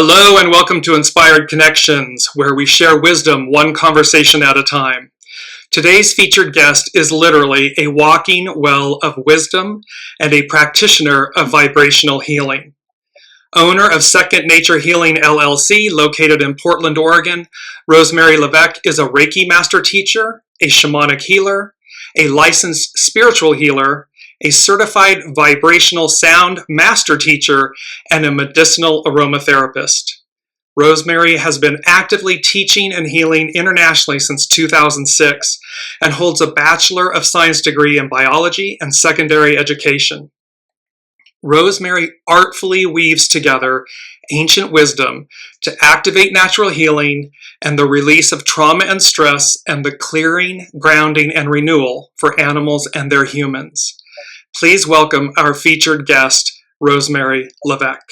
Hello and welcome to Inspired Connections, where we share wisdom one conversation at a time. Today's featured guest is literally a walking well of wisdom and a practitioner of vibrational healing. Owner of Second Nature Healing LLC, located in Portland, Oregon, Rosemary Levesque is a Reiki master teacher, a shamanic healer, a licensed spiritual healer, a certified vibrational sound master teacher, and a medicinal aromatherapist. Rosemary has been actively teaching and healing internationally since 2006 and holds a Bachelor of Science degree in biology and secondary education. Rosemary artfully weaves together ancient wisdom to activate natural healing and the release of trauma and stress and the clearing, grounding, and renewal for animals and their humans. Please welcome our featured guest, Rosemary Levesque.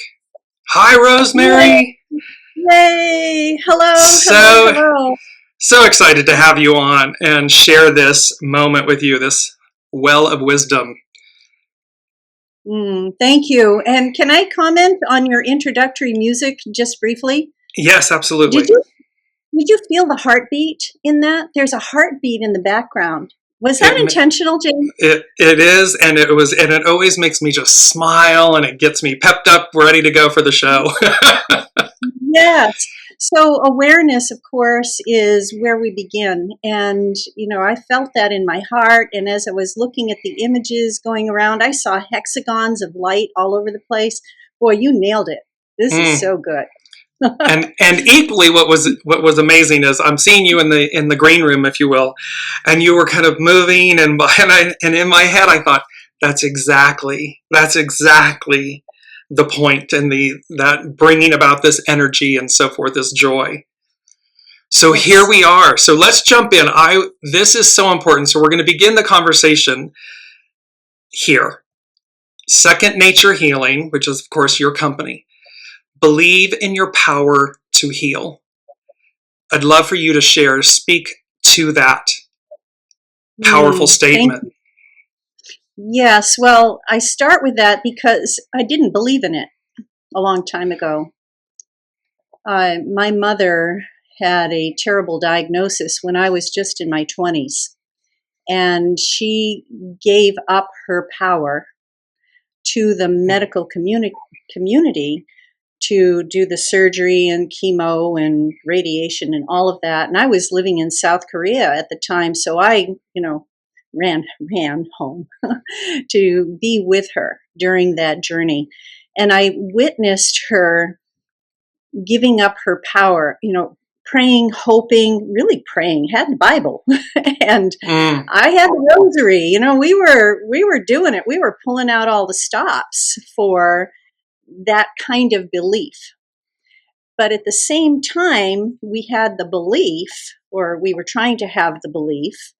Hi, Rosemary. Yay! Hello. So excited to have you on and share this moment with you, this well of wisdom. Thank you. And can I comment on your introductory music just briefly? Yes, absolutely. Did you feel the heartbeat in that? There's a heartbeat in the background. Was that intentional, James? It is, and it always makes me just smile, and it gets me pepped up, ready to go for the show. Yes. So awareness, of course, is where we begin. And, I felt that in my heart. And as I was looking at the images going around, I saw hexagons of light all over the place. Boy, you nailed it. This is so good. and equally, what was amazing is I'm seeing you in the green room, if you will, and you were kind of moving, and in my head I thought that's exactly the point, and that bringing about this energy and so forth, this joy. So yes. Here we are. So let's jump in. This is so important. So we're going to begin the conversation here. Second Nature Healing, which is of course your company. Believe in your power to heal. I'd love for you to speak to that powerful statement. Yes, well, I start with that because I didn't believe in it a long time ago. My mother had a terrible diagnosis when I was just in my 20s, and she gave up her power to the medical community to do the surgery and chemo and radiation and all of that. And I was living in South Korea at the time, so I, ran home to be with her during that journey. And I witnessed her giving up her power, praying, hoping, really praying, had the Bible. And I had the rosary. We were doing it. We were pulling out all the stops for that kind of belief. But at the same time, we had the belief, or we were trying to have the belief,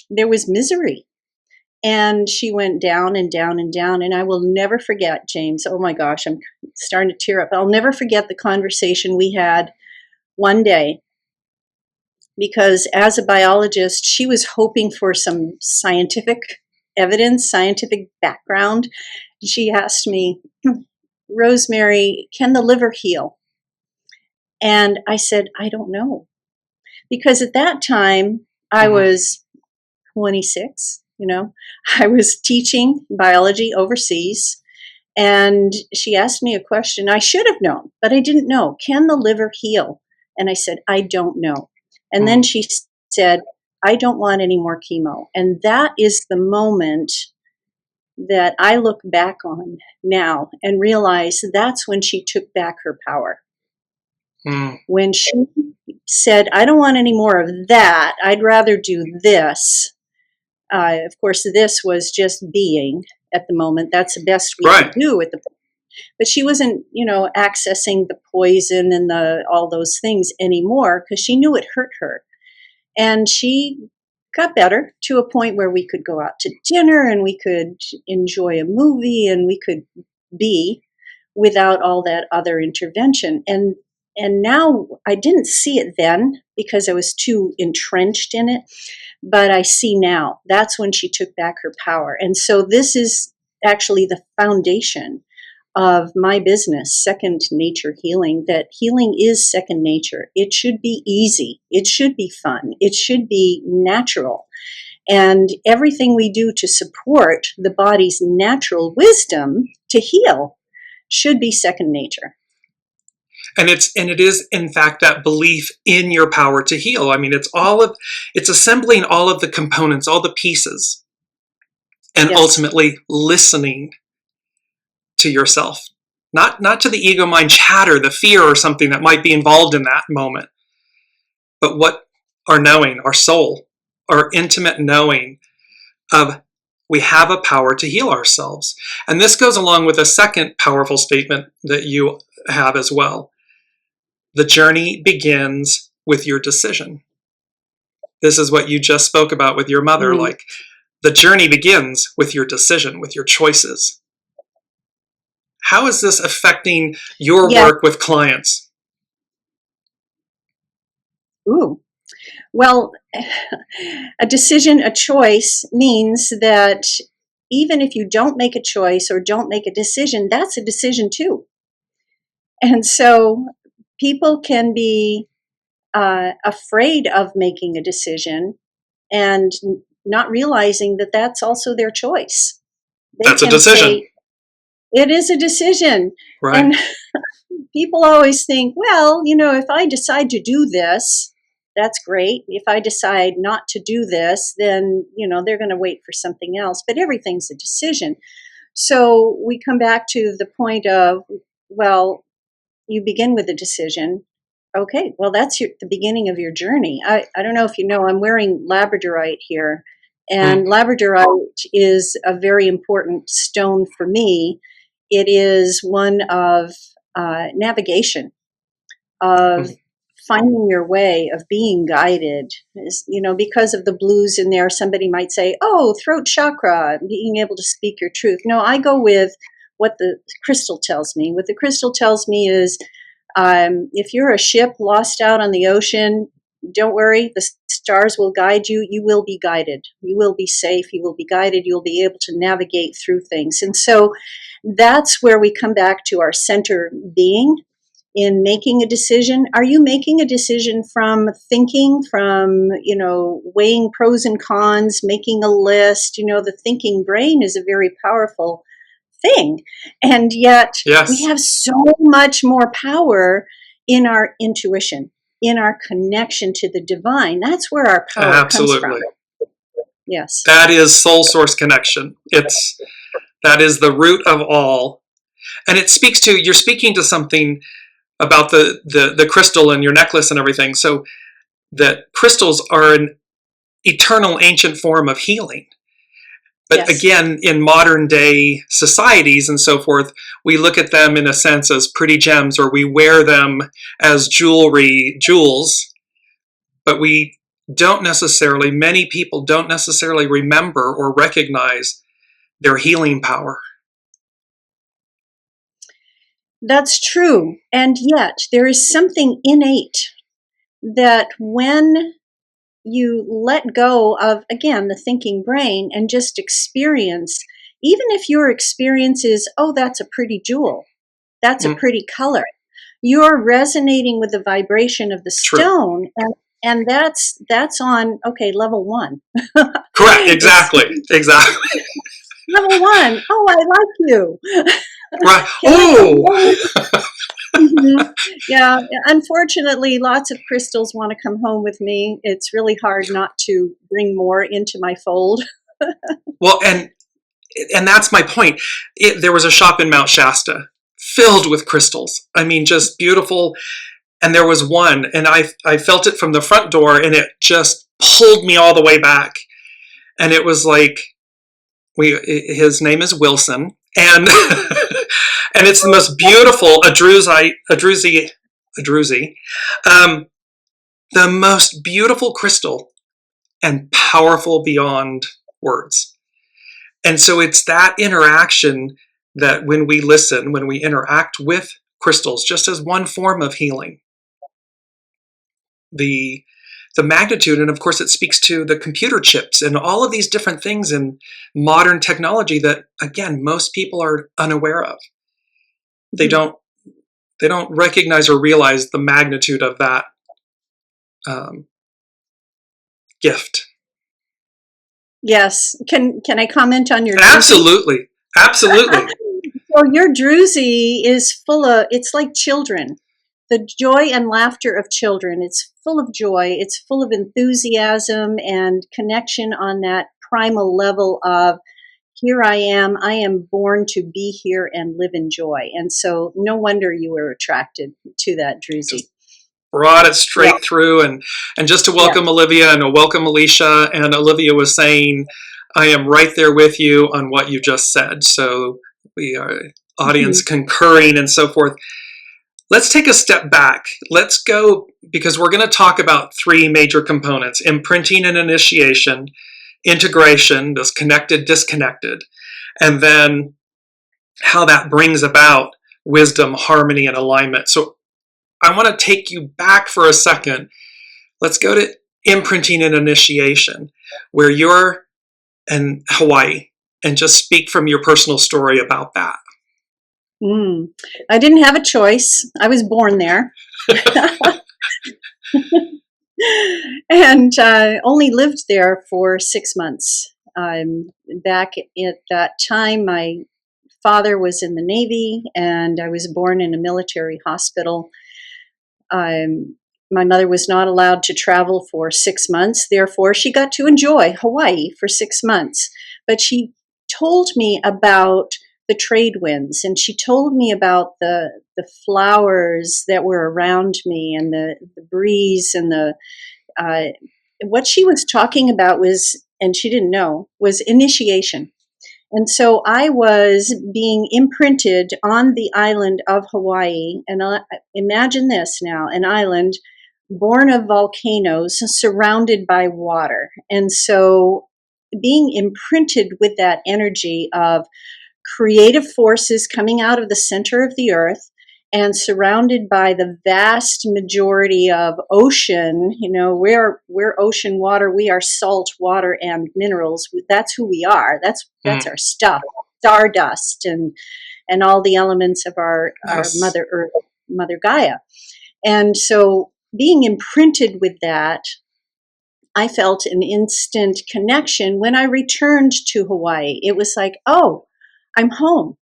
there was misery. And she went down and down and down. And I will never forget, James. Oh my gosh, I'm starting to tear up. I'll never forget the conversation we had one day. Because as a biologist, she was hoping for some scientific evidence, scientific background. She asked me, Rosemary, can the liver heal? And I said, I don't know. Because at that time, I was 26, I was teaching biology overseas. And she asked me a question I should have known, but I didn't know. Can the liver heal? And I said, I don't know. And then she said, I don't want any more chemo. And that is the moment that I look back on now and realize that's when she took back her power. When she said, I don't want any more of that, I'd rather do this. Of course, this was just being at the moment. That's the best we could do at the point. But she wasn't, accessing the poison and all those things anymore because she knew it hurt her. And she got better to a point where we could go out to dinner and we could enjoy a movie and we could be without all that other intervention. And now I didn't see it then because I was too entrenched in it, but I see now that's when she took back her power. And so this is actually the foundation of my business, Second Nature Healing, that healing is second nature. It should be easy. It should be fun. It should be natural. And everything we do to support the body's natural wisdom to heal should be second nature. And it is in fact that belief in your power to heal. I mean, it's assembling all of the components, all the pieces, and Yes. ultimately listening to yourself. Not to the ego mind chatter, the fear or something that might be involved in that moment, but what our knowing, our soul, our intimate knowing of we have a power to heal ourselves. And this goes along with a second powerful statement that you have as well. The journey begins with your decision. This is what you just spoke about with your mother. Mm. Like, the journey begins with your decision, with your choices. How is this affecting your work with clients? Ooh. Well, a decision, a choice means that even if you don't make a choice or don't make a decision, that's a decision too. And so people can be afraid of making a decision and not realizing that that's also their choice. That's a decision. It is a decision. Right. And people always think, well, if I decide to do this, that's great. If I decide not to do this, then, they're going to wait for something else. But everything's a decision. So we come back to the point of, well, you begin with a decision. Okay, well, that's the beginning of your journey. I don't know if you know, I'm wearing labradorite here. And labradorite is a very important stone for me. It is one of navigation, of finding your way, of being guided. Because of the blues in there, somebody might say, oh, throat chakra, being able to speak your truth. No, I go with what the crystal tells me. What the crystal tells me is, if you're a ship lost out on the ocean, don't worry, the stars will guide you. You will be guided. You will be safe. You will be guided. You'll be able to navigate through things. And so that's where we come back to our center being in making a decision. Are you making a decision from thinking, from, weighing pros and cons, making a list? The thinking brain is a very powerful thing. And yet we have so much more power in our intuition, in our connection to the divine. That's where our power comes from. Yes. That is soul source connection. That is the root of all. And it speaks to, you're speaking to something about the crystal and your necklace and everything. So that crystals are an eternal ancient form of healing. But again, in modern day societies and so forth, we look at them in a sense as pretty gems, or we wear them as jewels, but many people don't necessarily remember or recognize their healing power. That's true. And yet there is something innate that when you let go of, again, the thinking brain and just experience, even if your experience is, oh, that's a pretty jewel, that's a pretty color, you're resonating with the vibration of the stone, and that's on, okay, level 1. Correct, exactly. Level 1, oh, I like you. Right. Oh! Mm-hmm. Yeah, unfortunately, lots of crystals want to come home with me. It's really hard not to bring more into my fold. Well, and that's my point. There was a shop in Mount Shasta filled with crystals. I mean, just beautiful. And there was one, and I felt it from the front door, and it just pulled me all the way back. And it was like, his name is Wilson, and and it's the most beautiful adruzi, the most beautiful crystal and powerful beyond words. And so it's that interaction that when we listen, when we interact with crystals, just as one form of healing, the magnitude, and of course it speaks to the computer chips and all of these different things in modern technology that, again, most people are unaware of. they don't recognize or realize the magnitude of that gift. Yes. Can I comment on your Absolutely. Absolutely. So your druzy is it's like children. The joy and laughter of children. It's full of joy. It's full of enthusiasm and connection on that primal level of, here I am born to be here and live in joy. And so no wonder you were attracted to that druzy. Just brought it straight through. And just to welcome Olivia and welcome Alicia. And Olivia was saying, I am right there with you on what you just said. So we are audience concurring and so forth. Let's take a step back. Let's go, because we're going to talk about three major components: imprinting and initiation, integration, this connected, disconnected, and then how that brings about wisdom, harmony, and alignment. So I want to take you back for a second. Let's go to imprinting and initiation, where you're in Hawaii, and just speak from your personal story about that. I didn't have a choice. I was born there. And only lived there for 6 months. Back at that time, my father was in the Navy, and I was born in a military hospital. My mother was not allowed to travel for 6 months. Therefore, she got to enjoy Hawaii for 6 months. But she told me about the trade winds, and she told me about the flowers that were around me, and the breeze, and what she was talking about was, and she didn't know, was initiation. And so I was being imprinted on the island of Hawaii, and imagine this now, an island born of volcanoes, surrounded by water. And so being imprinted with that energy of creative forces coming out of the center of the earth, and surrounded by the vast majority of ocean. We're ocean water. We are salt water and minerals. That's who we are. That's our stuff. Stardust and all the elements of our Mother Earth, Mother Gaia. And so being imprinted with that, I felt an instant connection when I returned to Hawaii. It was like, oh, I'm home.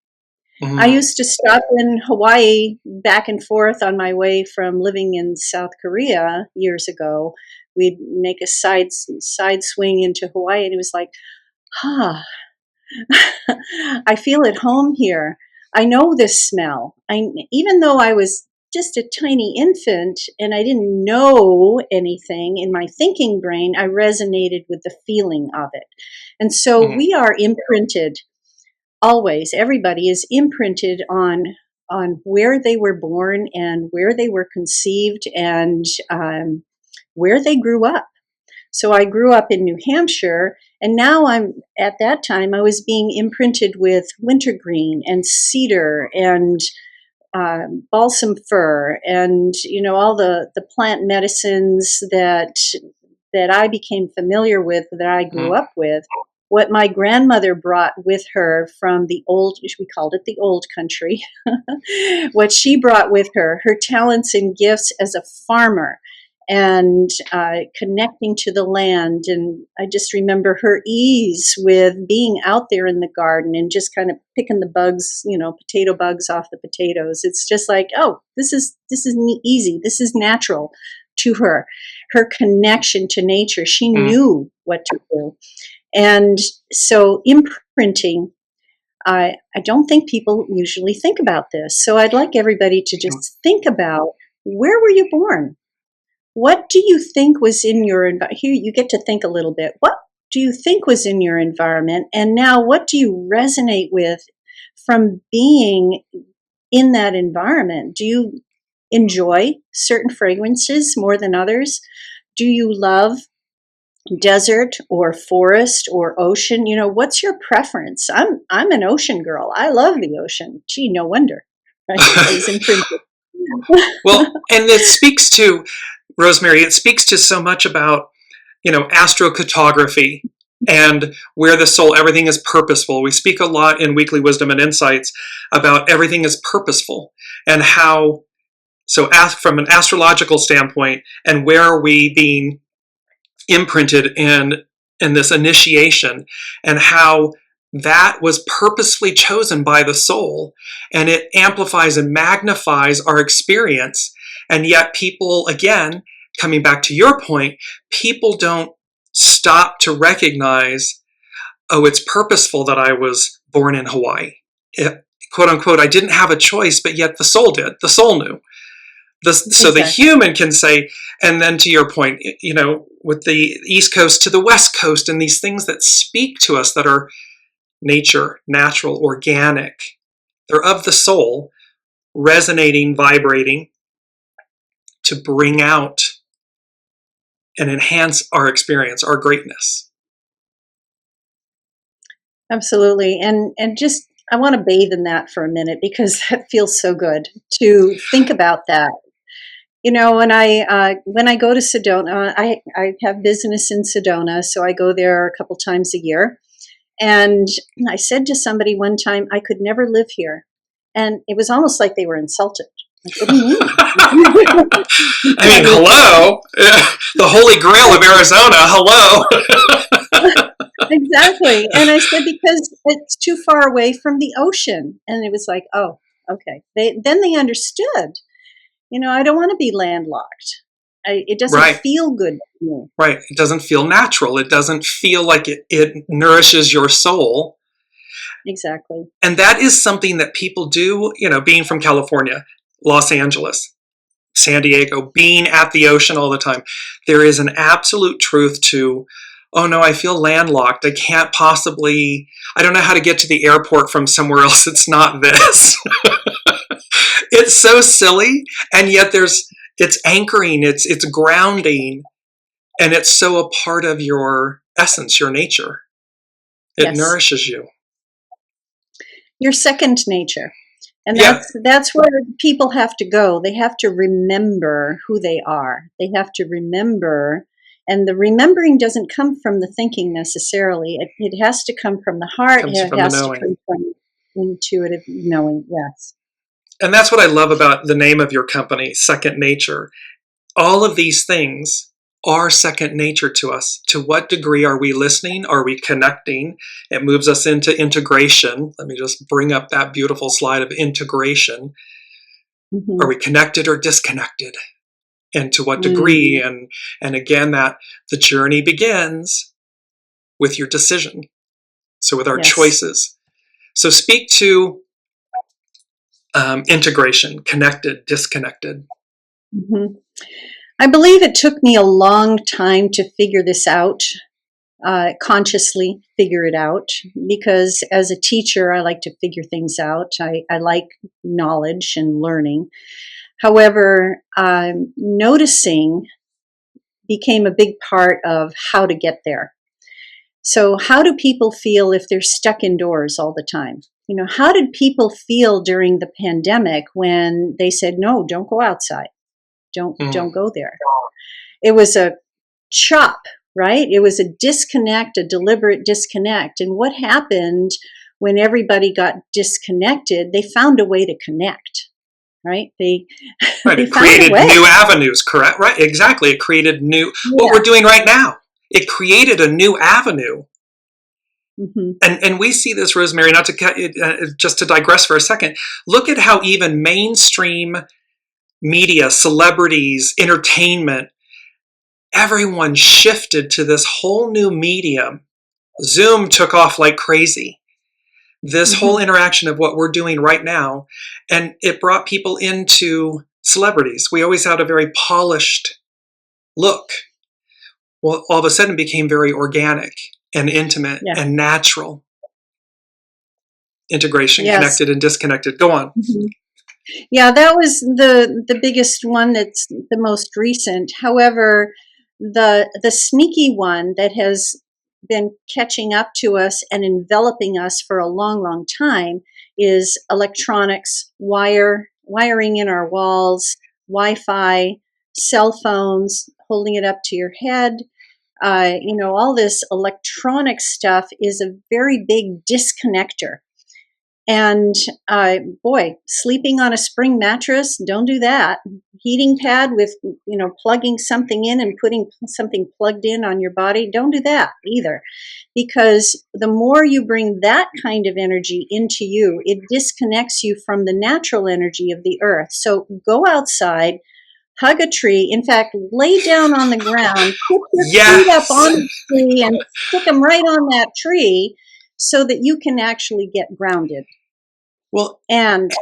I used to stop in Hawaii back and forth on my way from living in South Korea years ago. We'd make a side swing into Hawaii, and it was like, I feel at home here. I know this smell. Even though I was just a tiny infant and I didn't know anything in my thinking brain, I resonated with the feeling of it. And so we are imprinted. Always, everybody is imprinted on where they were born and where they were conceived and where they grew up. So I grew up in New Hampshire, and now at that time I was being imprinted with wintergreen and cedar and balsam fir and all the plant medicines that I became familiar with, that I grew up with. What my grandmother brought with her from the old, we called it the old country, what she brought with her talents and gifts as a farmer and connecting to the land. And I just remember her ease with being out there in the garden and just kind of picking the bugs, potato bugs off the potatoes. It's just like, oh, this is easy. This is natural to her. Her connection to nature. She knew what to do. And so imprinting, I don't think people usually think about this. So I'd like everybody to just think about, where were you born? What do you think was in your environment? Here, you get to think a little bit. What do you think was in your environment? And now what do you resonate with from being in that environment? Do you enjoy certain fragrances more than others? Do you love desert or forest or ocean? What's your preference? I'm an ocean girl. I love the ocean. Gee, no wonder. I was imprinted. Well, and it speaks to, Rosemary, it speaks to so much about, astrocartography and where the soul, everything is purposeful. We speak a lot in Weekly Wisdom and Insights about everything is purposeful, and how, so from an astrological standpoint, and where are we being imprinted in this initiation, and how that was purposefully chosen by the soul, and it amplifies and magnifies our experience. And yet people, again, coming back to your point, people don't stop to recognize, oh, it's purposeful that I was born in Hawaii. Quote unquote, I didn't have a choice, but yet the soul did. The soul knew. So the human can say, and then to your point, with the East Coast to the West Coast, and these things that speak to us that are nature, natural, organic, they're of the soul, resonating, vibrating to bring out and enhance our experience, our greatness. Absolutely. And just, I want to bathe in that for a minute, because that feels so good to think about that. When I go to Sedona, I have business in Sedona, so I go there a couple times a year. And I said to somebody one time, I could never live here. And it was almost like they were insulted. Like, what do you mean? I mean, hello, the Holy Grail of Arizona. Hello. Exactly. And I said, because it's too far away from the ocean. And it was like, oh, okay. Then they understood. I don't want to be landlocked. It doesn't feel good to me. Right. It doesn't feel natural. It doesn't feel like it nourishes your soul. Exactly. And that is something that people do, being from California, Los Angeles, San Diego, being at the ocean all the time. There is an absolute truth to, oh no, I feel landlocked. I can't possibly, I don't know how to get to the airport from somewhere else. It's not this. It's so silly. And yet it's anchoring, it's grounding, and it's so a part of your essence, your nature. It nourishes you. Your second nature. And that's where people have to go. They have to remember who they are. They have to remember, and the remembering doesn't come from the thinking necessarily. It has to come from the heart. It has to come from intuitive knowing, yes. And that's what I love about the name of your company, Second Nature. All of these things are second nature to us. To what degree are we listening? Are we connecting? It moves us into integration. Let me just bring up that beautiful slide of integration. Mm-hmm. Are we connected or disconnected? And to what degree? And again, that the journey begins with your decision. So with our choices. So speak to integration, connected, disconnected. Mm-hmm. I believe it took me a long time to figure this out, consciously figure it out, because as a teacher, I like to figure things out. I like knowledge and learning. However, noticing became a big part of how to get there. So how do people feel if they're stuck indoors all the time? How did people feel during the pandemic when they said, no, don't go outside? Don't go there. It was a chop, right? It was a disconnect, a deliberate disconnect. And what happened when everybody got disconnected? They found a way to connect, right? They created new avenues, correct? Right, exactly. It created what we're doing right now. It created a new avenue. Mm-hmm. And we see this, Rosemary, not to just to digress for a second. Look at how even mainstream media, celebrities, entertainment, everyone shifted to this whole new medium. Zoom took off like crazy. This whole interaction of what we're doing right now, and it brought people into celebrities. We always had a very polished look. Well, all of a sudden it became very organic and intimate and natural. Integration, connected and disconnected. Go on. Mm-hmm. Yeah, that was the biggest one. That's the most recent. However, the sneaky one that has been catching up to us and enveloping us for a long, long time is electronics, wiring in our walls, Wi-Fi, cell phones, holding it up to your head, All this electronic stuff is a very big disconnector. And boy, sleeping on a spring mattress, don't do that. Heating pad with, plugging something in and putting something plugged in on your body, don't do that either. Because the more you bring that kind of energy into you, it disconnects you from the natural energy of the earth. So go outside, hug a tree. In fact, lay down on the ground, put your feet up Yes. on the tree and stick them right on that tree so that you can actually get grounded. Well, and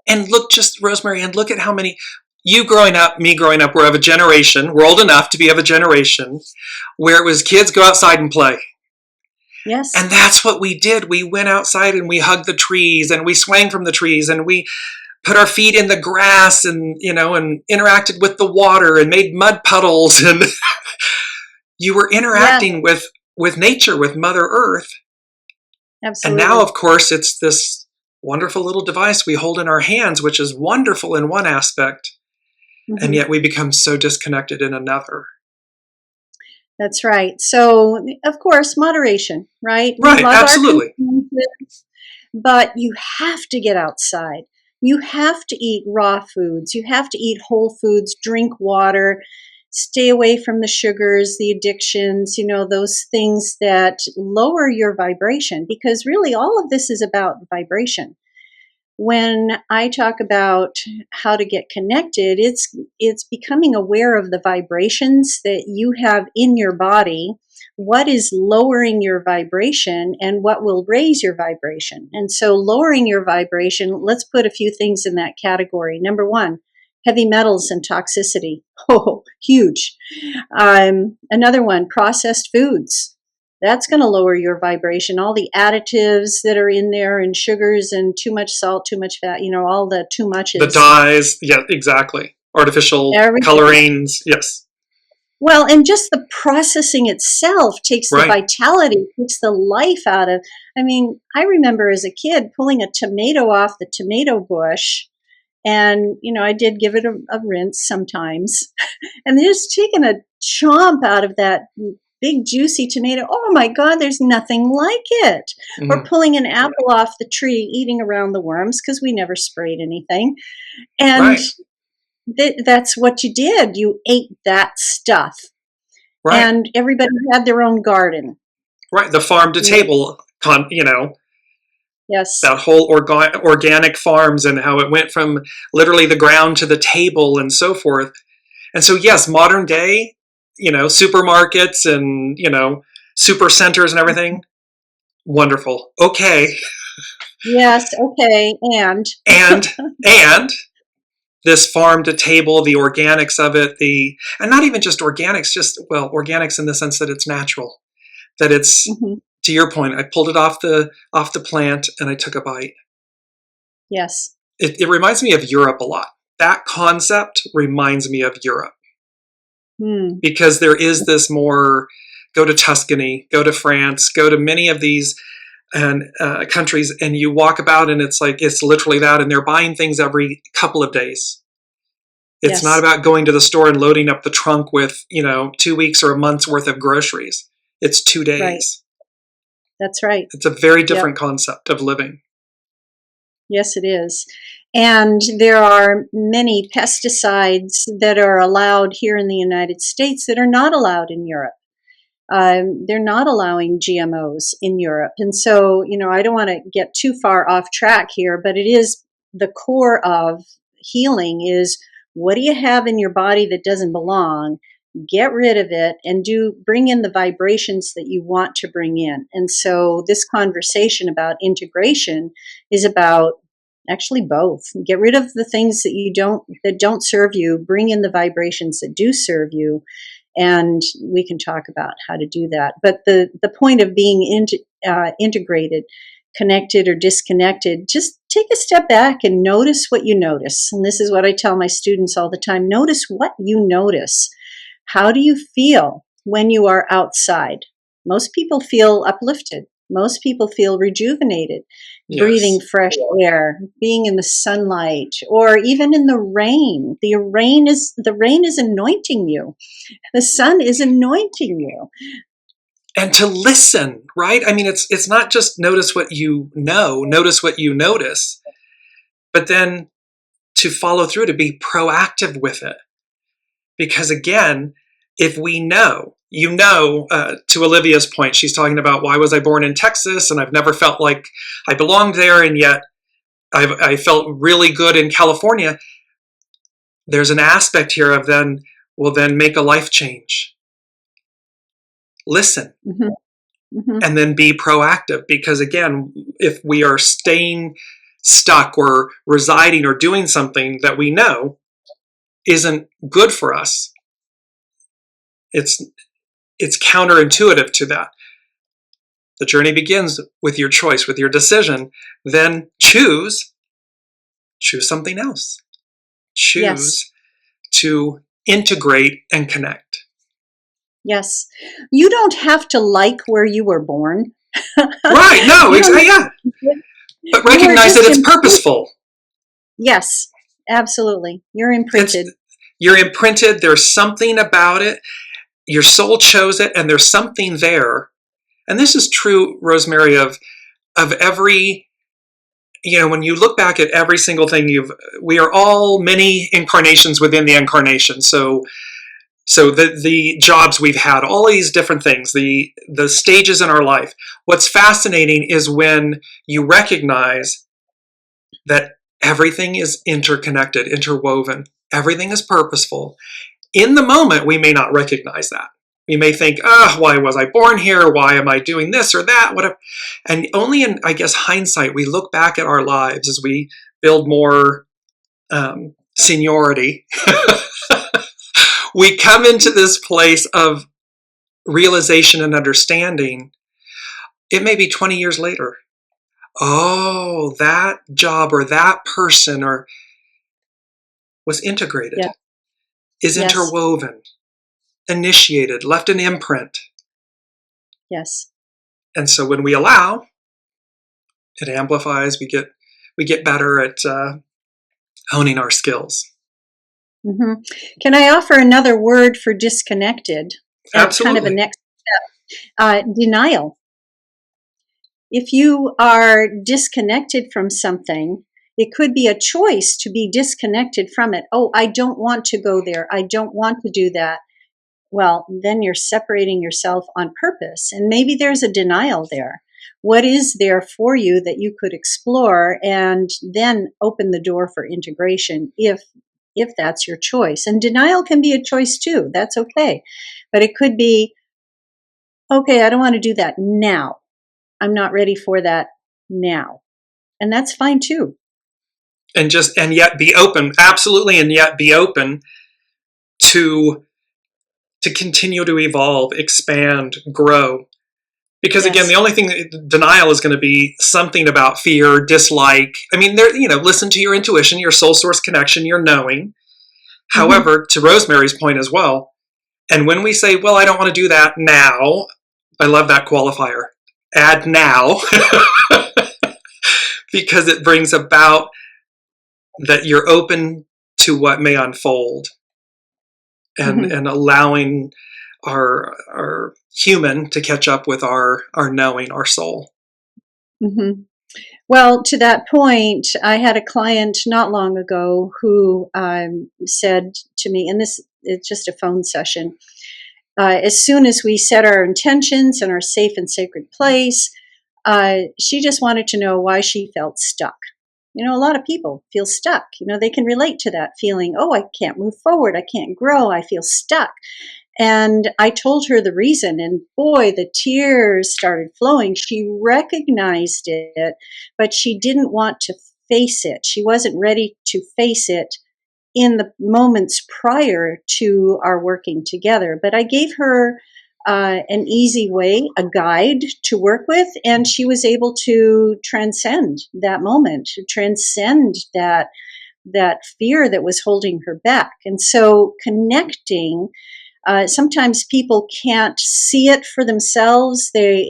look, just Rosemary, and look at how many, you growing up, me growing up, we're of a generation, we're old enough to be of a generation where it was kids go outside and play. yes, And that's what we did. We went outside and we hugged the trees and we swang from the trees and we put our feet in the grass and, and interacted with the water and made mud puddles. And you were interacting with nature, with Mother Earth. absolutely. And now, of course, it's this wonderful little device we hold in our hands, which is wonderful in one aspect. Mm-hmm. And yet we become so disconnected in another. That's right. So, of course, moderation, right? Right, absolutely. But you have to get outside. You have to eat raw foods. You have to eat whole foods, drink water, stay away from the sugars, the addictions, those things that lower your vibration, because really all of this is about vibration. When I talk about how to get connected, it's becoming aware of the vibrations that you have in your body, what is lowering your vibration and what will raise your vibration. And so lowering your vibration, let's put a few things in that category. Number one, heavy metals and toxicity. Oh, huge. Another one, processed foods. That's going to lower your vibration. All the additives that are in there and sugars and too much salt, too much fat, all the too muches. The dyes, yeah, exactly. Artificial colorings, yes. Well, and just the processing itself takes the vitality, takes the life out of. I mean, I remember as a kid pulling a tomato off the tomato bush, and, I did give it a rinse sometimes, and just taking a chomp out of that big juicy tomato. Oh my God, there's nothing like it. Mm-hmm. Or pulling an apple off the tree, eating around the worms because we never sprayed anything. And that's what you did. You ate that stuff. Right. And everybody had their own garden. Right. The farm to table, Yes. That whole organic farms and how it went from literally the ground to the table and so forth. And so, yes, modern day, supermarkets and, super centers and everything. Wonderful. Okay. Yes. Okay. And this farm to table, the organics of it, and not even just organics, organics in the sense that it's natural, that it's, to your point, I pulled it off the plant and I took a bite. Yes. It reminds me of Europe a lot. That concept reminds me of Europe. Because there is this more, go to Tuscany, go to France, go to many of these countries, and you walk about and it's literally that, and they're buying things every couple of days. It's not about going to the store and loading up the trunk with, 2 weeks or a month's worth of groceries. It's 2 days. Right. That's right. It's a very different concept of living. Yes, it is. And there are many pesticides that are allowed here in the United States that are not allowed in Europe. They're not allowing GMOs in Europe. And so, I don't want to get too far off track here, but it is the core of healing is, what do you have in your body that doesn't belong? Get rid of it and bring in the vibrations that you want to bring in. And so this conversation about integration is about actually both. Get rid of the things that don't serve you, bring in the vibrations that do serve you. And we can talk about how to do that. But the point of being integrated, connected or disconnected, just take a step back and notice what you notice. And this is what I tell my students all the time. Notice what you notice. How do you feel when you are outside? Most people feel uplifted. Most people feel rejuvenated, breathing Yes. fresh air, being in the sunlight, or even in the rain. The rain is anointing you. The sun is anointing you. And to listen, right? I mean, it's not just notice what you know, notice what you notice, but then to follow through, to be proactive with it. Because again, if we know, to Olivia's point, she's talking about why was I born in Texas and I've never felt like I belonged there, and yet I felt really good in California. There's an aspect here of then make a life change. Listen. Mm-hmm. Mm-hmm. And then be proactive, because again, if we are staying stuck or residing or doing something that we know isn't good for us, it's counterintuitive to that. The journey begins with your choice, with your decision. Then choose something else. Yes. Choose to integrate and connect. Yes. You don't have to like where you were born. Right. No, You don't, yeah. But you are recognize that just it's purposeful. Yes, absolutely. You're imprinted. You're imprinted. There's something about it. Your soul chose it, and there's something there. And this is true, Rosemary, of every, when you look back at every single thing we are all many incarnations within the incarnation. So the jobs we've had, all these different things, the stages in our life. What's fascinating is when you recognize that everything is interconnected, interwoven. Everything is purposeful. In the moment, we may not recognize that. We may think, why was I born here? Why am I doing this or that? Whatever. And only in, I guess, hindsight, we look back at our lives as we build more seniority. We come into this place of realization and understanding. It may be 20 years later. Oh, that job or that person was integrated, Yeah. is Yes. interwoven, initiated, left an imprint. Yes. And so when we allow, it amplifies. We get better at honing our skills. Mm-hmm. Can I offer another word for disconnected as kind of a Absolutely. next step? Denial. If you are disconnected from something, it could be a choice to be disconnected from it. Oh, I don't want to go there. I don't want to do that. Well, then you're separating yourself on purpose. And maybe there's a denial there. What is there for you that you could explore and then open the door for integration if that's your choice? And denial can be a choice too. That's okay. But it could be, okay, I don't want to do that now. I'm not ready for that now. And that's fine too. And yet be open, absolutely, and yet be open to continue to evolve, expand, grow. Because again, Yes. the only thing, denial is going to be something about fear, dislike. I mean, listen to your intuition, your soul source connection, your knowing. Mm-hmm. However, to Rosemary's point as well, and when we say, well, I don't want to do that now, I love that qualifier. Add now, because it brings about that you're open to what may unfold, and Mm-hmm. and allowing our human to catch up with our knowing, our soul. Mm-hmm. Well, to that point, I had a client not long ago who said to me, and this is just a phone session, as soon as we set our intentions in our safe and sacred place, she just wanted to know why she felt stuck. A lot of people feel stuck. They can relate to that feeling. Oh, I can't move forward. I can't grow. I feel stuck. And I told her the reason, and boy, the tears started flowing. She recognized it, but she didn't want to face it. She wasn't ready to face it in the moments prior to our working together. But I gave her an easy way, a guide to work with, and she was able to transcend that moment, to transcend that fear that was holding her back. And so connecting Sometimes people can't see it for themselves. They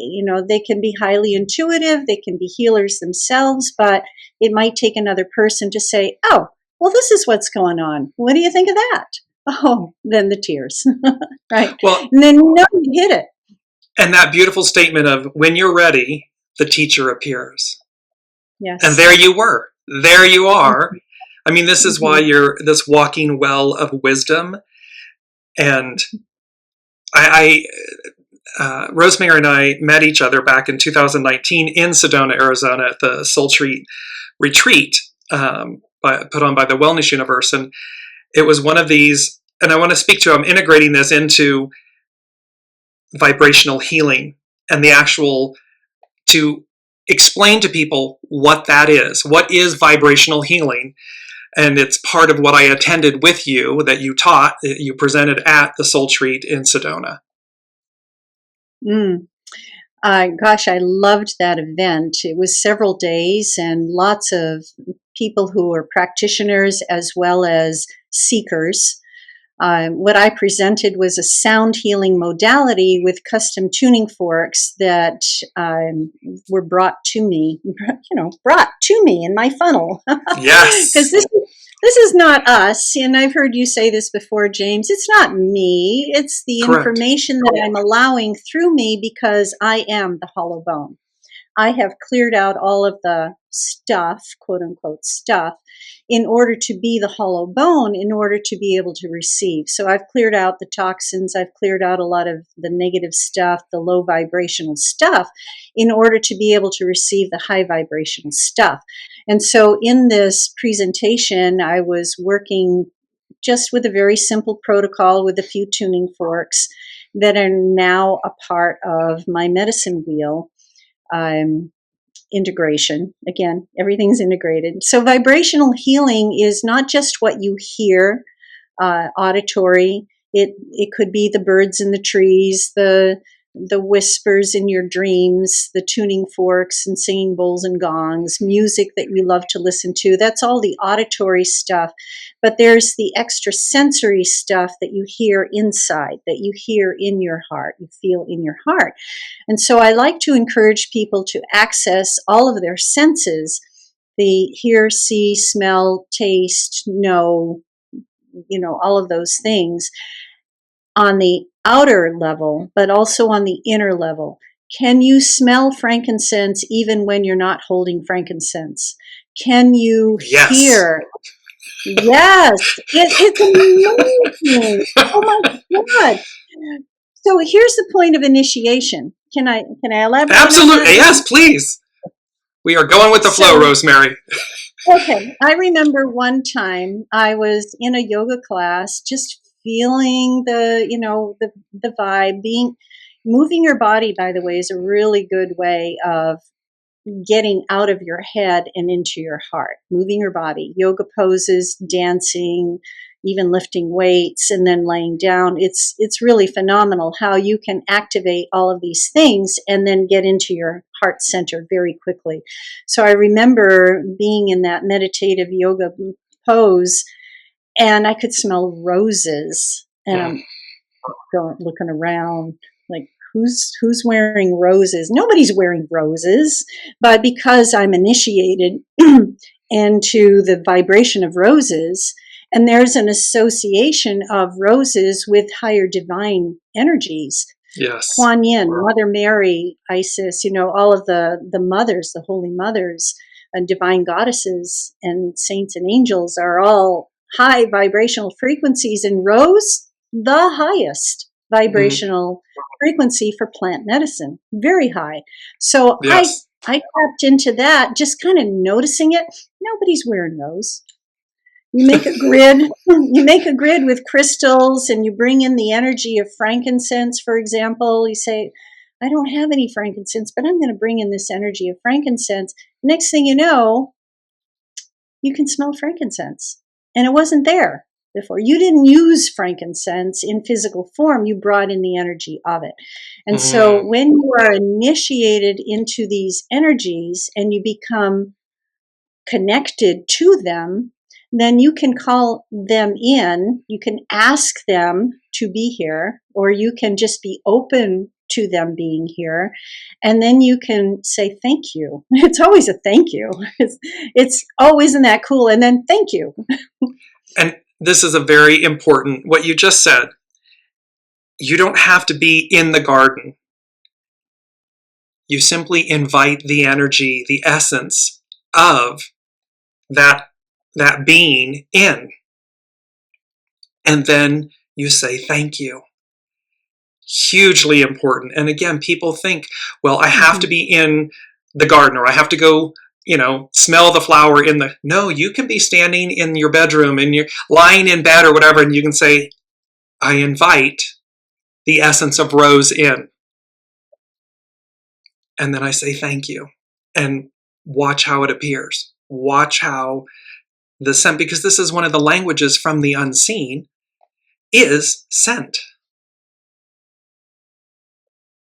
can be highly intuitive. They can be healers themselves, but it might take another person to say, "Oh, well, this is what's going on. What do you think of that?" Oh, then the tears, right? Well, And then you hit it. and that beautiful statement of when you're ready, the teacher appears. And Yes. there you were. There you are. I mean, this is why Mm-hmm. you're this walking well of wisdom. And I Rosemary and I met each other back in 2019 in Sedona, Arizona, at the Soul Treat retreat put on by the Wellness Universe. And it was one of these, and I want to speak to, I'm integrating this into vibrational healing and the actual, to explain to people what that is. What is vibrational healing? And it's part of what I attended with you, that you taught, that you presented at the Soul Treat in Sedona. Gosh, I loved that event. It was several days and lots of people who were practitioners as well as seekers. What I presented was a sound healing modality with custom tuning forks that were brought to me, in my funnel. Because Yes. this is not us, and I've heard you say this before, James. It's not me. It's the Correct. information that I'm allowing through me because I am the hollow bone. I have cleared out all of the stuff, quote unquote stuff, in order to be the hollow bone, in order to be able to receive. So I've cleared out the toxins, I've cleared out a lot of the negative stuff, the low vibrational stuff, in order to be able to receive the high vibrational stuff. And so in this presentation, I was working just with a very simple protocol with a few tuning forks that are now a part of my medicine wheel. Integration. Again, everything's integrated. So vibrational healing is not just what you hear, auditory. It could be the birds in the trees, the whispers in your dreams, the tuning forks and singing bowls and gongs, music that you love to listen to. That's all the auditory stuff. But there's the extrasensory stuff that you hear inside, that you hear in your heart, you feel in your heart. And so I like to encourage people to access all of their senses, the hear, see, smell, taste, know, all of those things on the outer level, but also on the inner level. Can you smell frankincense even when you're not holding frankincense? Can you Yes. hear? Yes, it's amazing. Oh my God. So here's the point of initiation. Can I elaborate on that? Absolutely. Yes, please. We are going with the flow, So, Rosemary. okay, I remember one time I was in a yoga class, just feeling the vibe. Moving your body, by the way, is a really good way of getting out of your head and into your heart. Moving your body, yoga poses, dancing, even lifting weights, and then laying down. It's really phenomenal how you can activate all of these things and then get into your heart center very quickly. So I remember being in that meditative yoga pose, and I could smell roses, and I'm looking around like, who's wearing roses? Nobody's wearing roses, but because I'm initiated into the vibration of roses, and there's an association of roses with higher divine energies. Yes. Kuan Yin, Mother Mary, Isis, all of the mothers, the holy mothers, and divine goddesses and saints and angels are all high vibrational frequencies, and rose, the highest vibrational frequency for plant medicine, very high. So Yes. I tapped into that, just kind of noticing it. Nobody's wearing those. You make a grid. You make a grid with crystals, and you bring in the energy of frankincense, for example. You say, I don't have any frankincense, but I'm going to bring in this energy of frankincense. Next thing you know, you can smell frankincense. And it wasn't there before. You didn't use frankincense in physical form. You brought in the energy of it. And so when you are initiated into these energies and you become connected to them, then you can call them in, you can ask them to be here, or you can just be open to them being here, and then you can say thank you. It's always a thank you. It's oh, isn't that cool? And then thank you. And this is a very important, what you just said. You don't have to be in the garden. You simply invite the energy, the essence of that being in. And then you say thank you. Hugely important. And again, people think, well, I have to be in the garden, or I have to go, smell the flower in the... No, you can be standing in your bedroom and you're lying in bed or whatever, and you can say, I invite the essence of Rose in. And then I say thank you. And watch how it appears. Watch how the scent, because this is one of the languages from the unseen, is scent.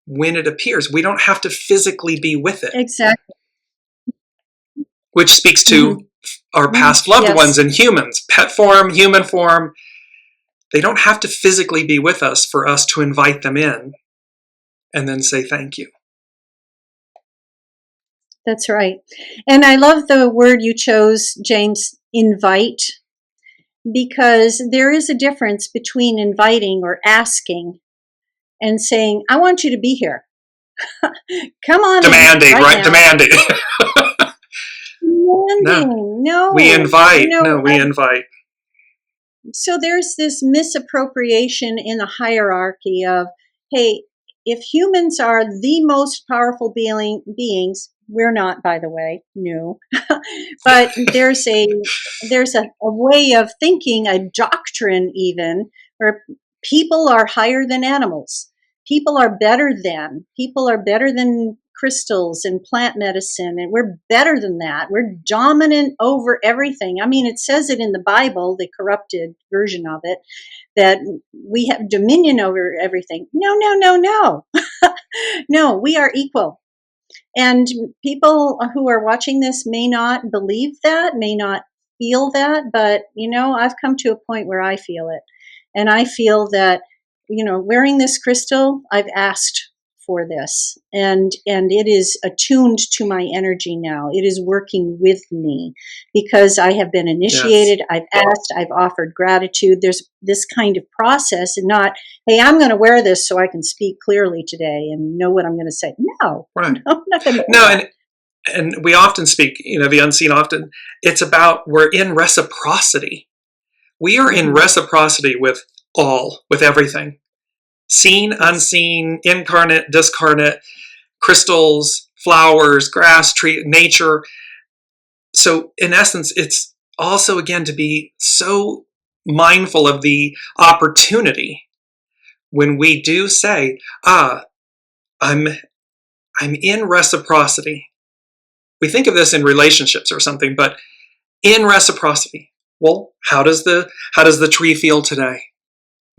When it appears, we don't have to physically be with it. Exactly. Which speaks to our past loved ones and humans, pet form, human form. They don't have to physically be with us for us to invite them in and then say thank you. That's right. And I love the word you chose, James, invite, because there is a difference between inviting or asking and saying, I want you to be here. Come on. Demanding, right? Demanding. No. We invite. We invite. So there's this misappropriation in the hierarchy of, hey, if humans are the most powerful beings, we're not, by the way, no. But there's a way of thinking, a doctrine even, where people are higher than animals. People are better than crystals and plant medicine, and we're better than that. We're dominant over everything. I mean, it says it in the Bible, the corrupted version of it, that we have dominion over everything. No. No, we are equal. And people who are watching this may not believe that, may not feel that, but, I've come to a point where I feel it. And I feel that, wearing this crystal, I've asked for this, and it is attuned to my energy now. It is working with me because I have been initiated. Yes. I've asked, I've offered gratitude. There's this kind of process, and not, hey, I'm going to wear this so I can speak clearly today and know what I'm going to say. No, right. No, I'm not going to do that. And we often speak, the unseen often, it's about, we're in reciprocity. We are in reciprocity with all, with everything. Seen, unseen, incarnate, discarnate, crystals, flowers, grass, tree, nature. So in essence, it's also, again, to be so mindful of the opportunity when we do say, I'm in reciprocity. We think of this in relationships or something, but in reciprocity. Well, how does the tree feel today?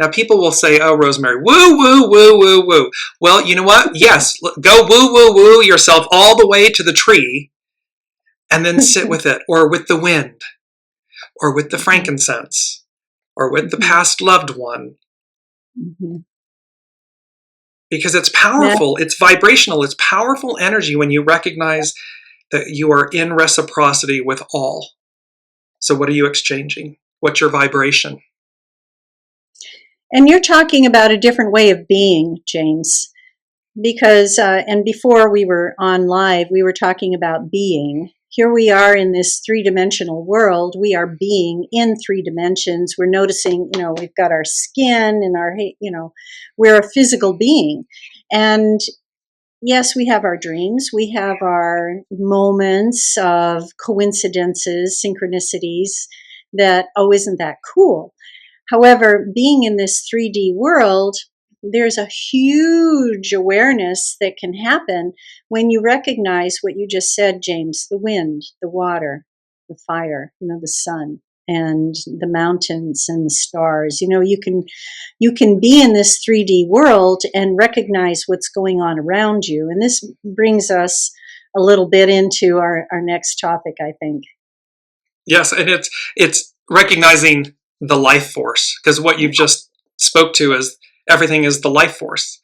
Now, people will say, oh, Rosemary, woo, woo, woo, woo, woo. Well, you know what? Yes, go woo, woo, woo yourself all the way to the tree and then sit with it, or with the wind, or with the frankincense, or with the past loved one. Because it's powerful, it's vibrational, it's powerful energy when you recognize that you are in reciprocity with all. So what are you exchanging? What's your vibration? And you're talking about a different way of being, James, because, and before we were on live, we were talking about being. Here we are in this three-dimensional world. We are being in 3 dimensions. We're noticing, we've got our skin and our, we're a physical being. And yes, we have our dreams. We have our moments of coincidences, synchronicities that, oh, isn't that cool? However, being in this 3D world, there's a huge awareness that can happen when you recognize what you just said, James, the wind, the water, the fire, the sun, and the mountains and the stars. You can be in this 3D world and recognize what's going on around you. And this brings us a little bit into our next topic, I think. Yes, and it's recognizing the life force, because what you've just spoke to is everything is the life force.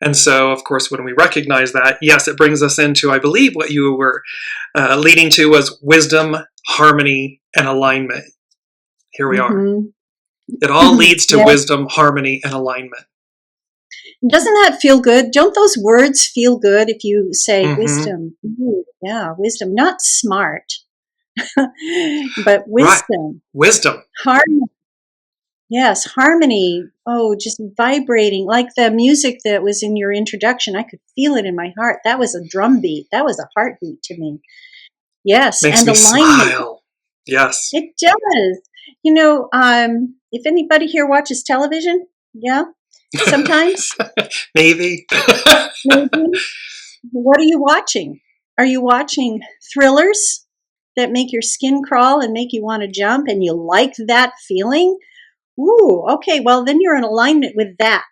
And so, of course, when we recognize that, yes, it brings us into, I believe, what you were leading to was wisdom, harmony, and alignment. Here we are. Mm-hmm. It all leads to Yeah. wisdom, harmony, and alignment. Doesn't that feel good? Don't those words feel good if you say Mm-hmm. wisdom? Ooh, yeah, wisdom, not smart, but Right. wisdom. Wisdom. Harmony. Yes, harmony. Oh, just vibrating like the music that was in your introduction. I could feel it in my heart. That was a drum beat. That was a heartbeat to me. Yes, Makes and me alignment. smile. Yes. It does. If anybody here watches television, yeah, sometimes, Maybe. maybe. What are you watching? Are you watching thrillers that make your skin crawl and make you want to jump and you like that feeling? Ooh, okay, well, then you're in alignment with that.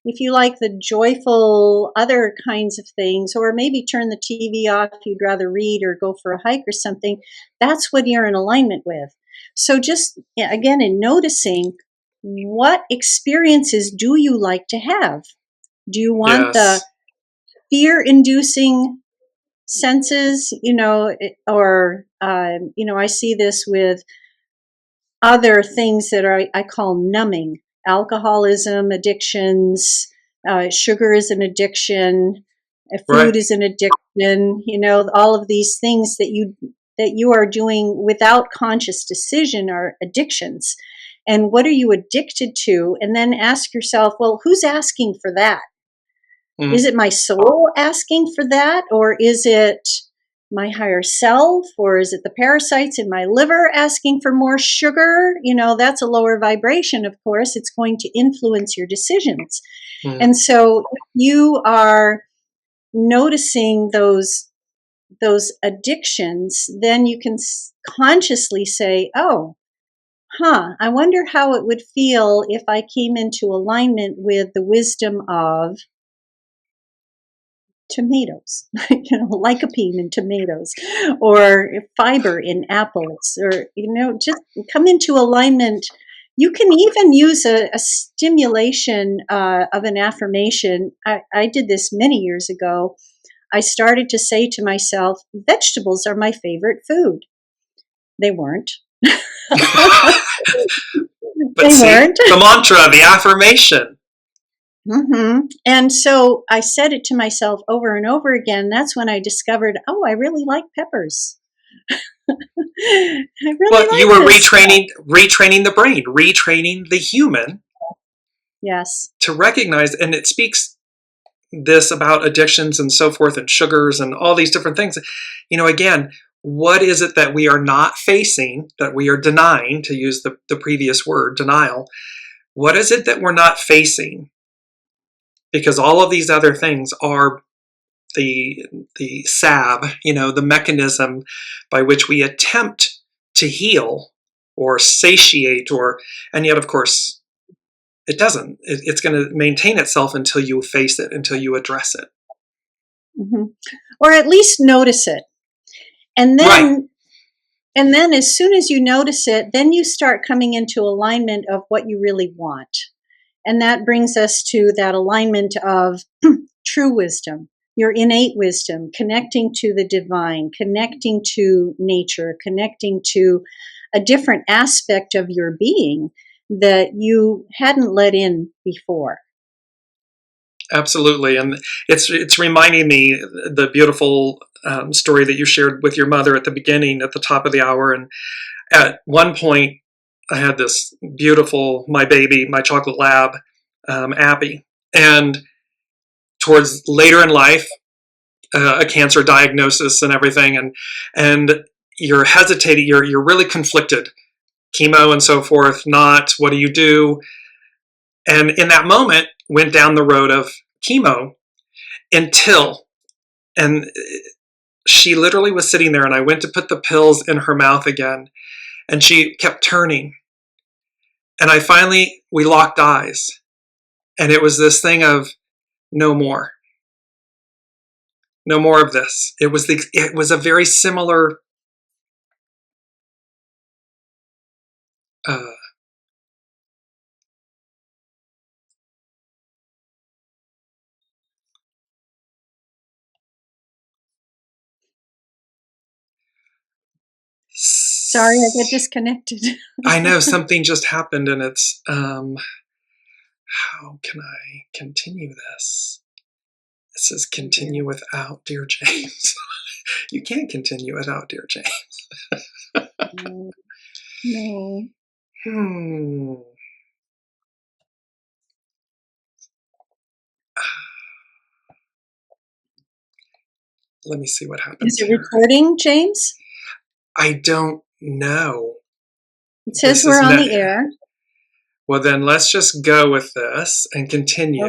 If you like the joyful other kinds of things, or maybe turn the TV off if you'd rather read or go for a hike or something, that's what you're in alignment with. So just, again, in noticing, what experiences do you like to have? Do you want the Yes. fear-inducing senses, I see this with other things that I call numbing: alcoholism, addictions, sugar is an addiction, food Right. is an addiction. All of these things that you are doing without conscious decision are addictions. And what are you addicted to? And then ask yourself, well, who's asking for that? Mm. Is it my soul asking for that? Or is it my higher self? Or is it the parasites in my liver asking for more sugar? That's a lower vibration, of course. It's going to influence your decisions. Mm. And so if you are noticing those addictions, then you can consciously say, oh, I wonder how it would feel if I came into alignment with the wisdom of tomatoes, lycopene in tomatoes, or fiber in apples, or, just come into alignment. You can even use a stimulation of an affirmation. I did this many years ago. I started to say to myself, vegetables are my favorite food. They weren't. But They see, weren't. the mantra, the affirmation. Mm-hmm. And so I said it to myself over and over again. That's when I discovered, oh, I really like peppers. I Well, really you like were this stuff. retraining the brain, retraining the human Yes. to recognize, and it speaks this about addictions and so forth and sugars and all these different things. Again, what is it that we are not facing, that we are denying, to use the previous word, denial? What is it that we're not facing? Because all of these other things are the salve, the mechanism by which we attempt to heal or satiate, and yet, of course, it doesn't. It's going to maintain itself until you face it, until you address it. Mm-hmm. Or at least notice it. And Right. then as soon as you notice it, then you start coming into alignment of what you really want. And that brings us to that alignment of true wisdom, your innate wisdom, connecting to the divine, connecting to nature, connecting to a different aspect of your being that you hadn't let in before. Absolutely, and it's reminding me the beautiful story that you shared with your mother at the beginning, at the top of the hour. And at one point, I had this beautiful, my baby, my chocolate lab, Abby, and towards later in life, a cancer diagnosis and everything, and you're hesitating, you're really conflicted, chemo and so forth. Not what do you do? And in that moment, went down the road of chemo until, and she literally was sitting there, and I went to put the pills in her mouth again, and she kept turning. And we locked eyes. And it was this thing of no more. No more of this. It was a very similar Sorry, I got disconnected. I know something just happened, and it's, how can I continue this? It says continue without Dear James. You can't continue without Dear James. No. Let me see what happens Is it here. recording, James? I don't know. It says we're on the air. Well, then let's just go with this and continue.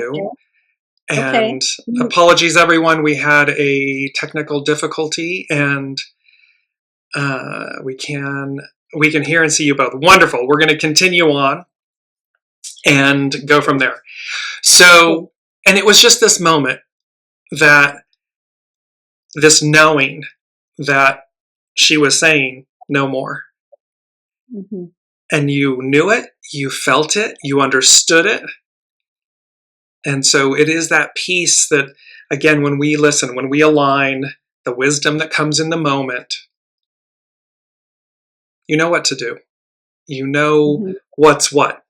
Okay. And Okay. apologies, everyone. We had a technical difficulty, and we can hear and see you both. Wonderful. We're going to continue on and go from there. So, and it was just this moment, that this knowing that she was saying no more. Mm-hmm. And you knew it, you felt it, you understood it. And so it is that peace that, again, when we listen, when we align, the wisdom that comes in the moment, you know what to do. You know Mm-hmm. what's what.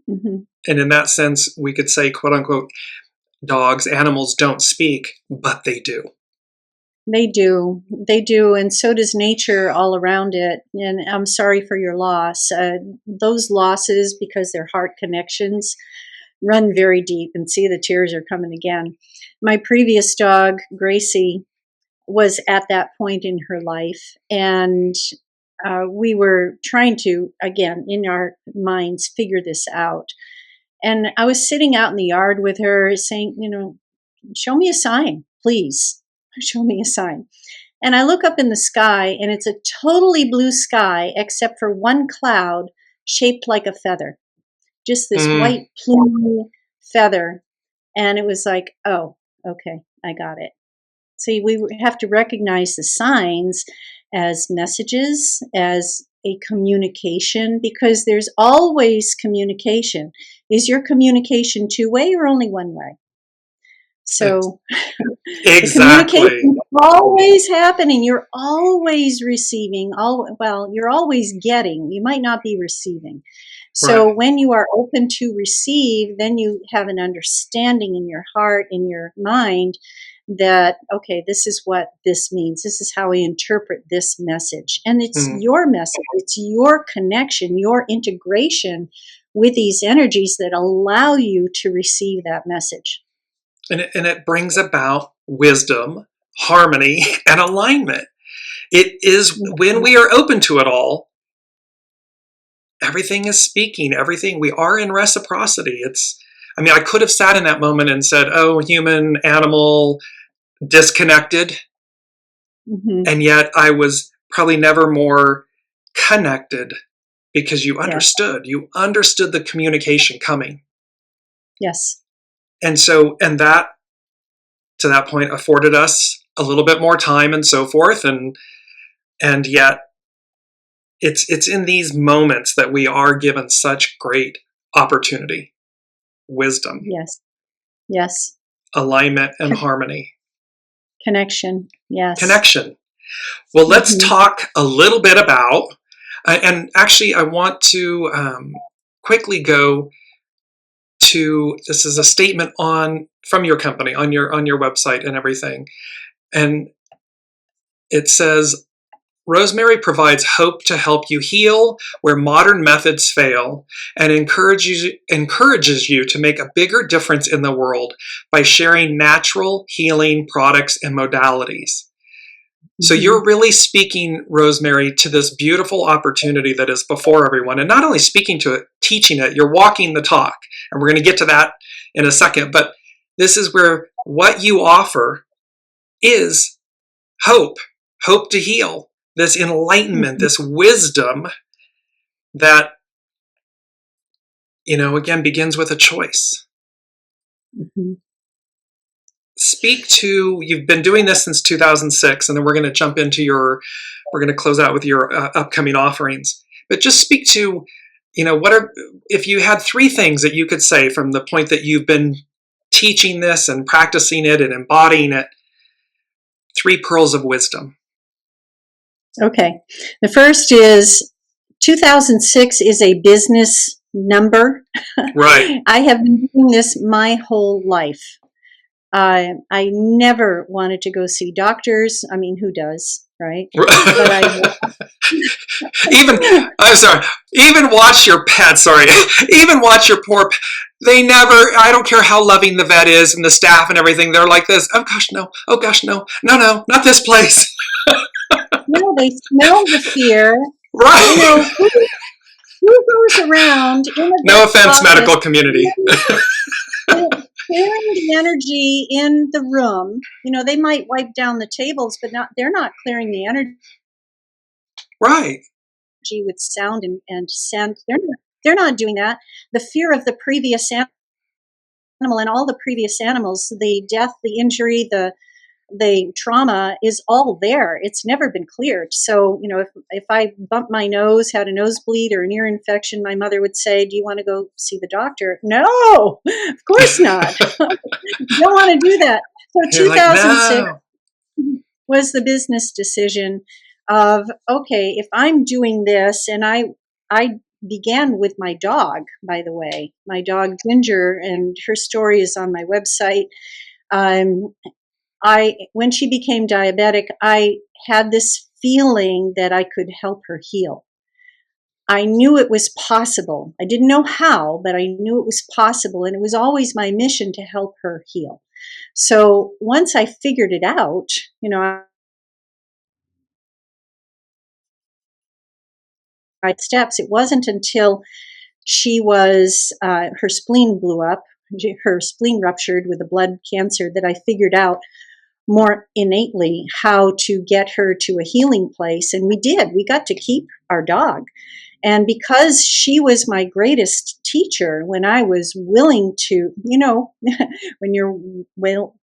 Mm-hmm. And in that sense, we could say, quote unquote, dogs, animals don't speak, but they do. They do. They do. And so does nature all around it. And I'm sorry for your loss. Those losses, because they're heart connections, run very deep. And see, the tears are coming again. My previous dog, Gracie, was at that point in her life. And we were trying to, again, in our minds, figure this out. And I was sitting out in the yard with her saying, show me a sign, please. Show me a sign. And I look up in the sky, and it's a totally blue sky except for one cloud shaped like a feather. Just this white plume feather. And it was like, oh, okay, I got it. See, we have to recognize the signs as messages, as a communication, because there's always communication. Is your communication two-way or only one way? So exactly. The communication is always happening. You're always receiving. You're always getting. You might not be receiving. So right. When you are open to receive, then you have an understanding in your heart, in your mind, that, okay, this is what this means. This is how I interpret this message. And it's your message. It's your connection, your integration with these energies that allow you to receive that message. And it brings about wisdom, harmony, and alignment. It is when we are open to it all, everything is speaking, everything. We are in reciprocity. I could have sat in that moment and said, oh, human, animal, disconnected. Mm-hmm. And yet I was probably never more connected, because you understood. Yes. You understood the communication coming. Yes. And that, to that point, afforded us a little bit more time and so forth. And yet it's in these moments that we are given such great opportunity, wisdom. Yes. Yes. Alignment and harmony. Connection. Yes. Connection. Well, let's talk a little bit about, and actually I want to quickly go to, this is a statement from your company, on your website and everything. And it says, Rosemary provides hope to help you heal where modern methods fail, and encourages you to make a bigger difference in the world by sharing natural healing products and modalities. So you're really speaking, Rosemary, to this beautiful opportunity that is before everyone. And not only speaking to it, teaching it, you're walking the talk. And we're going to get to that in a second. But this is where what you offer is hope to heal, this enlightenment, this wisdom that, again, begins with a choice. Speak to, you've been doing this since 2006, and then we're going to jump into we're going to close out with your upcoming offerings. But just speak to, if you had 3 things that you could say from the point that you've been teaching this and practicing it and embodying it, 3 pearls of wisdom. Okay. The first is 2006 is a business number. Right. I have been doing this my whole life. I never wanted to go see doctors. I mean, who does, right? But I Even, I'm sorry, even watch your pet, sorry, even watch your poor, they never, I don't care how loving the vet is and the staff and everything, they're like this, oh gosh, no, oh gosh, no, no, no, not this place. no, they smell the fear. You Right. know, who goes around in a No vet's offense, office medical community. clearing the energy in the room? You know, they might wipe down the tables, but they're not clearing the energy Right. with sound and scent. They're not doing that. The fear of the previous animal and all the previous animals, the death, the injury, the trauma is all there. It's never been cleared. So, you know, if I bumped my nose, had a nosebleed or an ear infection, my mother would say, "Do you want to go see the doctor?" No, of course not. Don't want to do that. So You're like, 2006 no. was the business decision of, okay, if I'm doing this, and I began with my dog, by the way, my dog Ginger, and her story is on my website. Um, when she became diabetic, I had this feeling that I could help her heal. I knew it was possible. I didn't know how, but I knew it was possible, and it was always my mission to help her heal. So once I figured it out, you know, steps. It wasn't until she was her spleen blew up, her spleen ruptured with a blood cancer, that I figured out more innately how to get her to a healing place. And we did. We got to keep our dog. And because she was my greatest teacher, when I was willing to, you know, when you're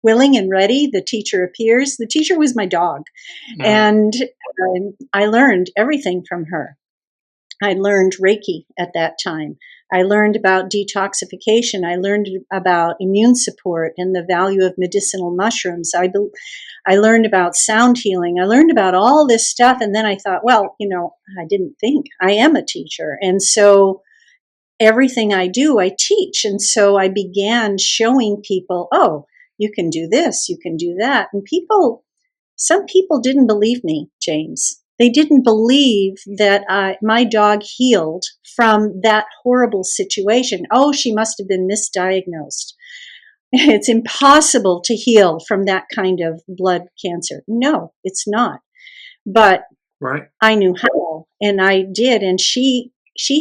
willing and ready, the teacher appears. The teacher was my dog. Mm. And I learned everything from her. I learned Reiki at that time. I learned about detoxification. I learned about immune support and the value of medicinal mushrooms. I learned about sound healing. I learned about all this stuff. And then I thought, well, you know, I didn't think I am a teacher. And so everything I do, I teach. And so I began showing people, oh, you can do this, you can do that. And some people didn't believe me, James. They didn't believe that my dog healed from that horrible situation. Oh, she must have been misdiagnosed. It's impossible to heal from that kind of blood cancer. No, it's not. But Right. I knew how, and I did. And she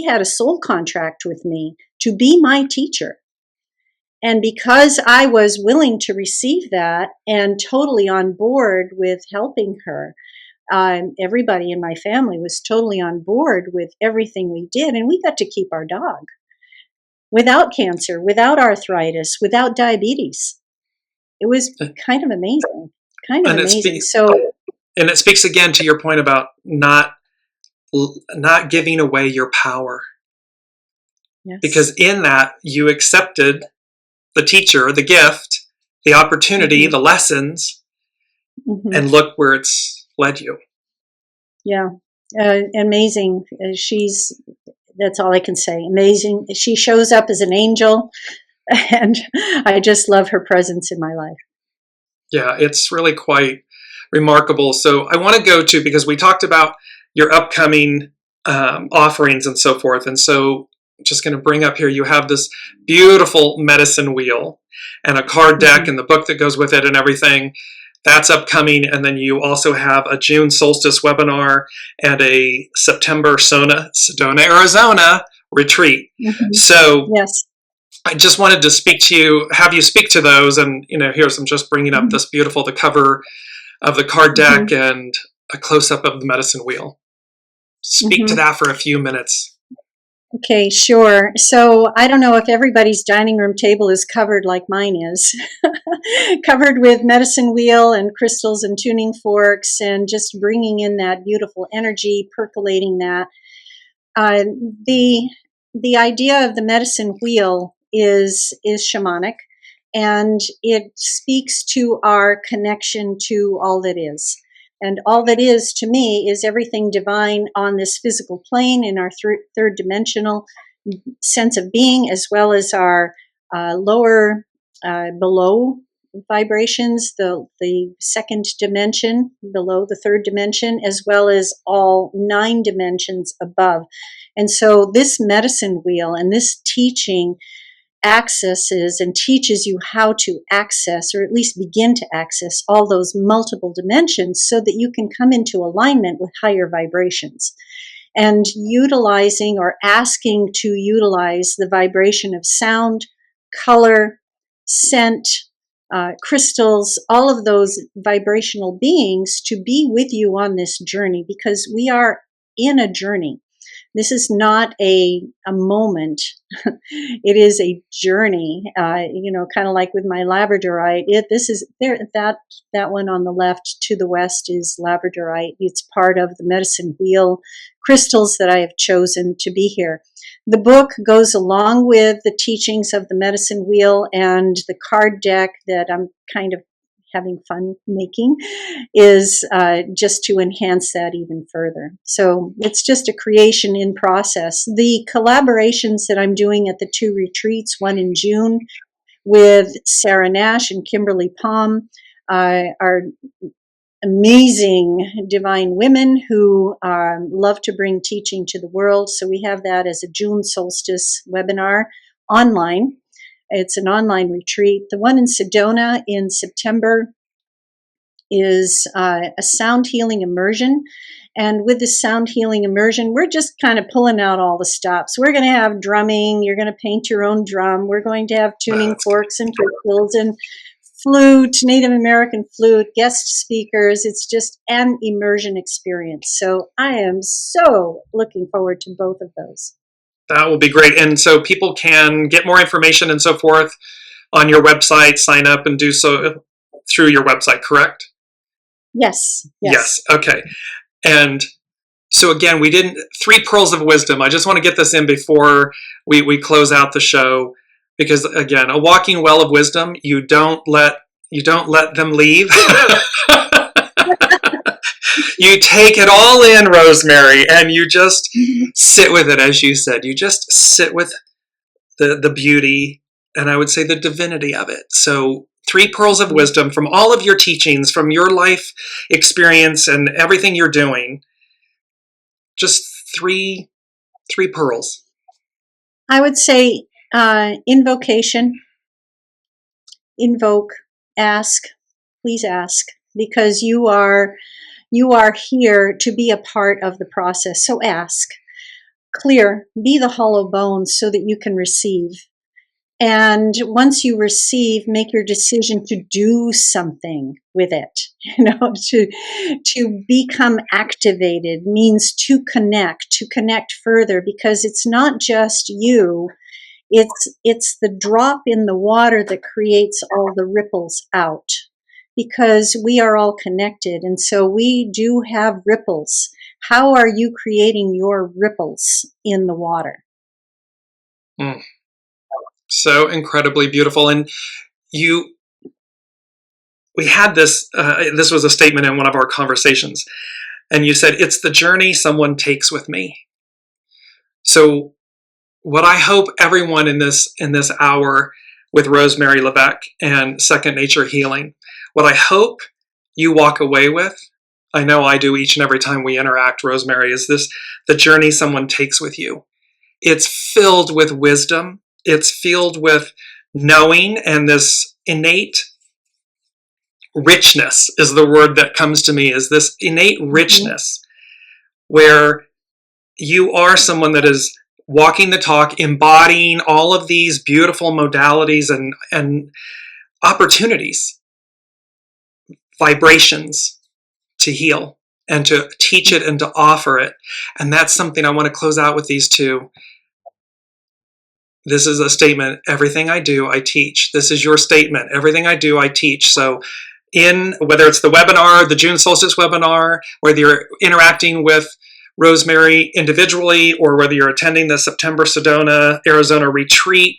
had a soul contract with me to be my teacher. And because I was willing to receive that and totally on board with helping her, everybody in my family was totally on board with everything we did. And we got to keep our dog without cancer, without arthritis, without diabetes. It was kind of amazing. Kind of And amazing. So, it speaks again to your point about not giving away your power. yes. Because in that you accepted the teacher, the gift, the opportunity, the lessons, and look where it's led you. Yeah. Amazing. That's all I can say. Amazing. She shows up as an angel, and I just love her presence in my life. Yeah, it's really quite remarkable. So I want to go to, because we talked about your upcoming offerings and so forth. And so just going to bring up here, you have this beautiful medicine wheel and a card deck and the book that goes with it and everything. That's upcoming. And then you also have a June solstice webinar and a September Sedona, Arizona retreat. So yes. I just wanted to have you speak to those. And, you know, here's, I'm just bringing up this beautiful, the cover of the card deck and a close-up of the medicine wheel. Speak to that for a few minutes. Okay, sure. So I don't know if everybody's dining room table is covered like mine is, covered with medicine wheel and crystals and tuning forks, and just bringing in that beautiful energy, percolating that. The idea of the medicine wheel is shamanic, and it speaks to our connection to all that is. And all that is to me is everything divine on this physical plane in our third dimensional sense of being, as well as our lower below vibrations, the second dimension below the third dimension, as well as all 9 dimensions above. And so this medicine wheel and this teaching accesses and teaches you how to access, or at least begin to access, all those multiple dimensions so that you can come into alignment with higher vibrations. And utilizing or asking to utilize the vibration of sound, color, scent, crystals, all of those vibrational beings to be with you on this journey, because we are in a journey. This is not a moment. It is a journey. Kind of like with my labradorite. That one on the left to the west is labradorite. It's part of the medicine wheel crystals that I have chosen to be here. The book goes along with the teachings of the medicine wheel, and the card deck that I'm kind of having fun making is just to enhance that even further. So it's just a creation in process. The collaborations that I'm doing at the 2 retreats, one in June with Sarah Nash and Kimberly Palm, are amazing divine women who love to bring teaching to the world. So we have that as a June solstice webinar online. It's an online retreat. The one in Sedona in September is a sound healing immersion. And with the sound healing immersion, we're just kind of pulling out all the stops. We're going to have drumming. You're going to paint your own drum. We're going to have tuning forks and crystals and flute, Native American flute, guest speakers. It's just an immersion experience. So I am so looking forward to both of those. That will be great. And so people can get more information and so forth on your website, sign up and do so through your website, correct? Yes. Yes. Okay. And so again, 3 pearls of wisdom. I just want to get this in before we close out the show, because again, a walking well of wisdom, you don't let them leave. You take it all in, Rosemary, and you just sit with it, as you said. You just sit with the beauty, and I would say the divinity of it. So 3 pearls of wisdom from all of your teachings, from your life experience and everything you're doing. Just three pearls. I would say invocation, invoke, ask, please ask, because you are here to be a part of the process. So ask. Clear, be the hollow bones so that you can receive. And once you receive, make your decision to do something with it. To become activated means to connect further, because it's not just you. It's the drop in the water that creates all the ripples out, because we are all connected. And so we do have ripples. How are you creating your ripples in the water? So incredibly beautiful. And we had this was a statement in one of our conversations, and you said, it's the journey someone takes with me. So what I hope everyone in this hour with Rosemary Levesque and Second Nature Healing, what I hope you walk away with, I know I do each and every time we interact, Rosemary, is the journey someone takes with you. It's filled with wisdom. It's filled with knowing, and this innate richness is the word that comes to me, is this innate richness where you are someone that is walking the talk, embodying all of these beautiful modalities and opportunities, vibrations to heal and to teach it and to offer it. And that's something I want to close out with these 2. This is a statement. Everything I do, I teach. This is your statement. Everything I do, I teach. So whether it's the webinar, the June solstice webinar, whether you're interacting with Rosemary individually, or whether you're attending the September Sedona, Arizona retreat,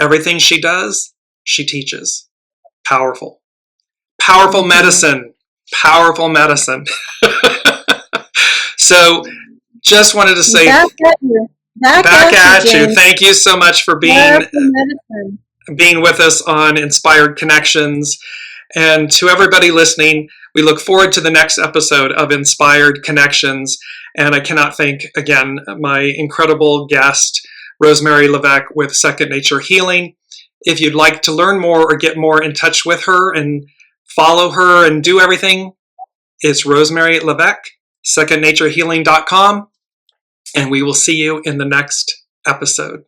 everything she does, she teaches. Powerful medicine. Powerful medicine. So just wanted to say Back at you. back at you. James. Thank you so much for being with us on Inspired Connections. And to everybody listening, we look forward to the next episode of Inspired Connections. And I cannot thank again my incredible guest, Rosemary Levesque with Second Nature Healing. If you'd like to learn more or get more in touch with her and follow her and do everything, it's Rosemary Levesque, secondnaturehealing.com. And we will see you in the next episode.